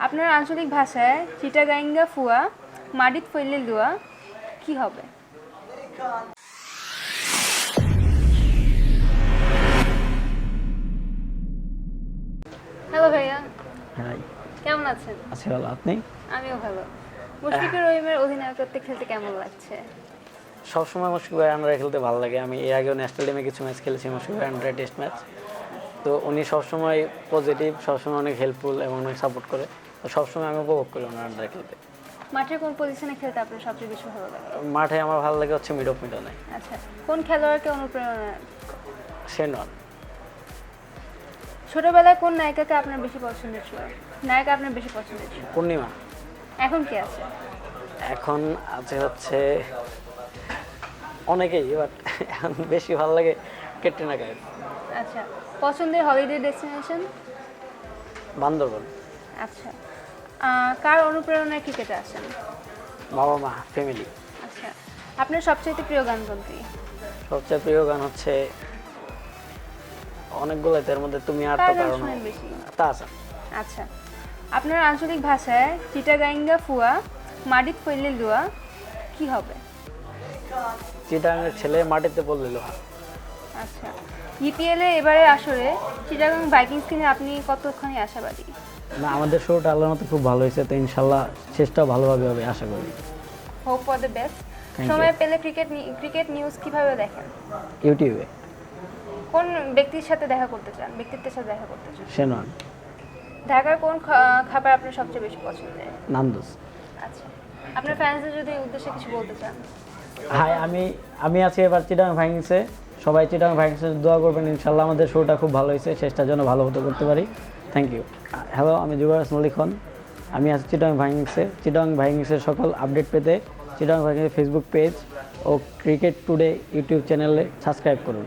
আপনার আঞ্চলিক ভাষায় চিটাগাঙ্গা ফুয়া মাটিত ফেললে লুয়া কি হবে? হ্যালো ভাইয়া, হ্যাঁ, কেমন আছেন? আছি ভালো। আপনি? আমিও ভালো। মুশফিকুর রহিমের অধিনায়কত্বে খেলতে কেমন লাগছে? সবসময় মুশফিক ভাই আন্ডারে খেলতে ভালো লাগে। আমি এর আগেও ন্যাশনাল টিমে কিছু ম্যাচ খেলেছি মুশফিক ভাই আন্ডারে, টেস্ট ম্যাচ। তো উনি সবসময় পজিটিভ, সবসময় অনেক হেল্পফুল এবং অনেক সাপোর্ট করে। তো সবসময় আমি উপভোগ করি ওনার আন্ডারে খেলতে। মাঠের কোন পজিশনে খেলতে আপনার সবচেয়ে বেশি ভালো লাগে? মাঠে আমার ভালো লাগে হচ্ছে মিড অফ মিডলে। আচ্ছা, কোন খেলোয়াড়কে অনুপ্রেরণা? শেনওয়ান। ছোটবেলায় কোন নায়িকাকে আপনার বেশি পছন্দের ছিল? নায়িকা আপনার বেশি পছন্দের ছিল? পূর্ণিমা। এখন কে আছে? এখন আছে হচ্ছে অনেকেই, বাট এখন বেশি ভালো লাগে ক্যাটরিনা কাইফ। আচ্ছা, পছন্দের হলিডে ডেস্টিনেশন? বান্দরবন। আচ্ছা, কার অনুপ্রেরণায় ক্রিকেটে আসেন? বাবা মা, ফ্যামিলি। আচ্ছা, আপনার সবচেয়ে প্রিয় গান কোনটি? সবচেয়ে প্রিয় গান হচ্ছে অনেকগুলো, এর মধ্যে তুমি আর তো কার গান কারণ শোনেন বেশি? তা আছে। আচ্ছা, আপনার আঞ্চলিক ভাষায় চিটাগাঙ্গা ফুয়া মাটিত ফেললে লুয়া কি হবে? চিটাগাংয়ের ছেলে মাটিতে পড়লে লোহা। আচ্ছা, ইপিএলে এবারে আসরে চিটাগাং ভাইকিংস নিয়ে আপনি কতখানি আশাবাদী? না, আমাদের শোটা আল্লাহর মতো খুব ভালো হয়েছে, তো ইনশাল্লাহ শেষটাও ভালোভাবে হবে আশা করি। Hope for the best. Thank সময় you. পেলে ক্রিকেট নিউজ কিভাবে দেখেন? ইউটিউবে। কোন ব্যক্তির সাথে দেখা করতে চান, ব্যক্তিত্বের সাথে দেখা করতে চান? শেনওয়ান। ঢাকার কোন খাবার আপনার সবচেয়ে বেশি পছন্দের? নান্দুস। আচ্ছা, আপনার ফ্যান্সদের যদি উদ্দেশ্যে কিছু বলতে চান? হাই, আমি আছি এবার চিটাগাং ভাইকিংসে। সবাই চিটাগাং ভাইকিংসে দোয়া করবেন, ইনশাল্লাহ আমাদের শোটা খুব ভালো হয়েছে, শেষটা যেন ভালো হতে করতে পারি। Thank you. হ্যালো, আমি যুবরাজ মল্লিকন। আমি আছি চিটাগাং ভাইকিংসে। চিটাগাং ভাইকিংসের সকল আপডেট পেতে চিটাগাং ভাইকিংসের ফেসবুক পেজ ও ক্রিকেট টুডে ইউটিউব চ্যানেলে সাবস্ক্রাইব করুন।